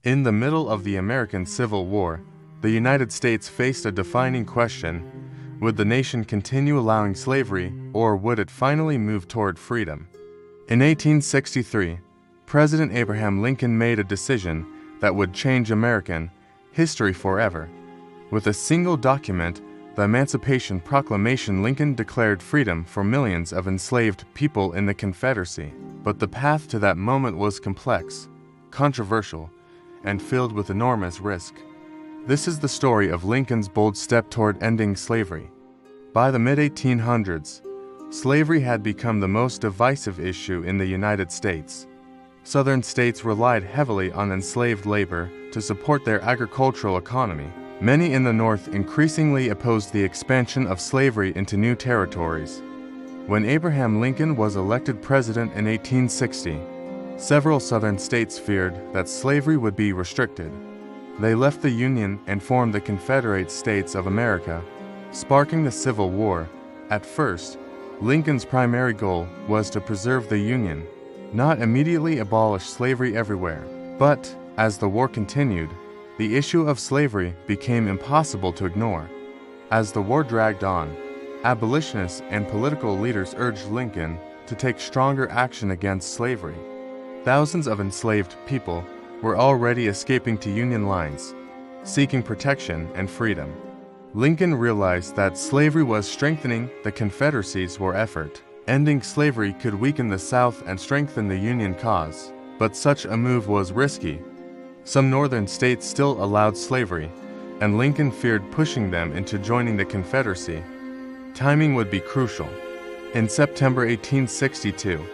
In the middle of the American Civil War, the United States faced a defining question: would the nation continue allowing slavery, or would it finally move toward freedom? In 1863, President Abraham Lincoln made a decision that would change American history forever. With a single document, the Emancipation Proclamation, Lincoln declared freedom for millions of enslaved people in the Confederacy. But the path to that moment was complex, controversial, and filled with enormous risk. This is the story of Lincoln's bold step toward ending slavery. By the mid-1800s, slavery had become the most divisive issue in the United States. Southern states relied heavily on enslaved labor to support their agricultural economy. Many in the North increasingly opposed the expansion of slavery into new territories. When Abraham Lincoln was elected president in 1860, several Southern states feared that slavery would be restricted. They left the Union and formed the Confederate States of America, sparking the Civil War. At first, Lincoln's primary goal was to preserve the Union, not immediately abolish slavery everywhere. But, as the war continued, the issue of slavery became impossible to ignore. As the war dragged on, abolitionists and political leaders urged Lincoln to take stronger action against slavery. Thousands of enslaved people were already escaping to Union lines, seeking protection and freedom. Lincoln realized that slavery was strengthening the Confederacy's war effort. Ending slavery could weaken the South and strengthen the Union cause. But such a move was risky. Some northern states still allowed slavery, and Lincoln feared pushing them into joining the Confederacy. Timing would be crucial. In September 1862,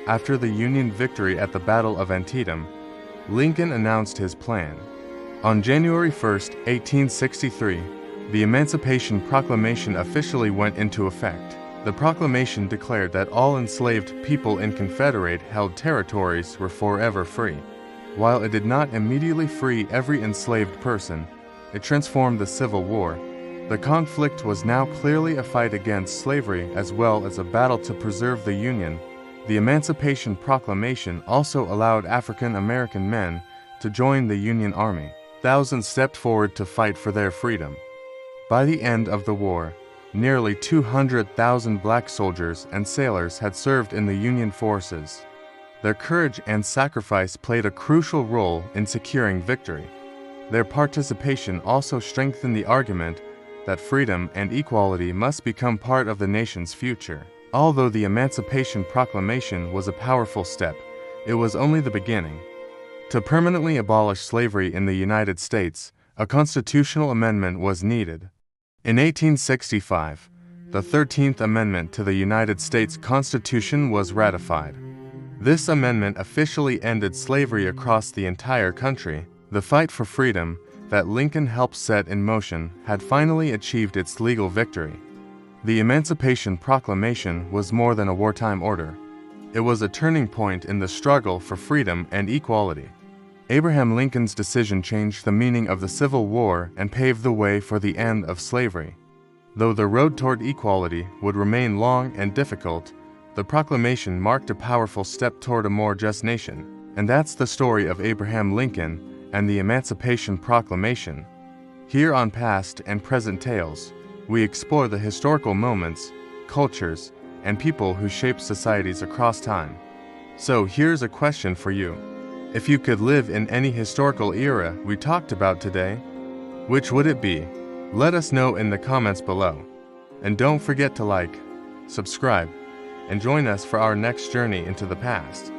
after the Union victory at the Battle of Antietam, Lincoln announced his plan. On January 1, 1863, the Emancipation Proclamation officially went into effect. The proclamation declared that all enslaved people in Confederate-held territories were forever free. While it did not immediately free every enslaved person, it transformed the Civil War. The conflict was now clearly a fight against slavery as well as a battle to preserve the Union. The Emancipation Proclamation also allowed African American men to join the Union Army. Thousands stepped forward to fight for their freedom. By the end of the war, nearly 200,000 black soldiers and sailors had served in the Union forces. Their courage and sacrifice played a crucial role in securing victory. Their participation also strengthened the argument that freedom and equality must become part of the nation's future. Although the Emancipation Proclamation was a powerful step, it was only the beginning. To permanently abolish slavery in the United States, a constitutional amendment was needed. In 1865, the 13th Amendment to the United States Constitution was ratified. This amendment officially ended slavery across the entire country. The fight for freedom that Lincoln helped set in motion had finally achieved its legal victory. The Emancipation Proclamation was more than a wartime order. It was a turning point in the struggle for freedom and equality. Abraham Lincoln's decision changed the meaning of the Civil War and paved the way for the end of slavery. Though the road toward equality would remain long and difficult, the proclamation marked a powerful step toward a more just nation. And that's the story of Abraham Lincoln and the Emancipation Proclamation. Here on Past and Present Tales, we explore the historical moments, cultures, and people who shaped societies across time. So here's a question for you. If you could live in any historical era we talked about today, which would it be? Let us know in the comments below. And don't forget to like, subscribe, and join us for our next journey into the past.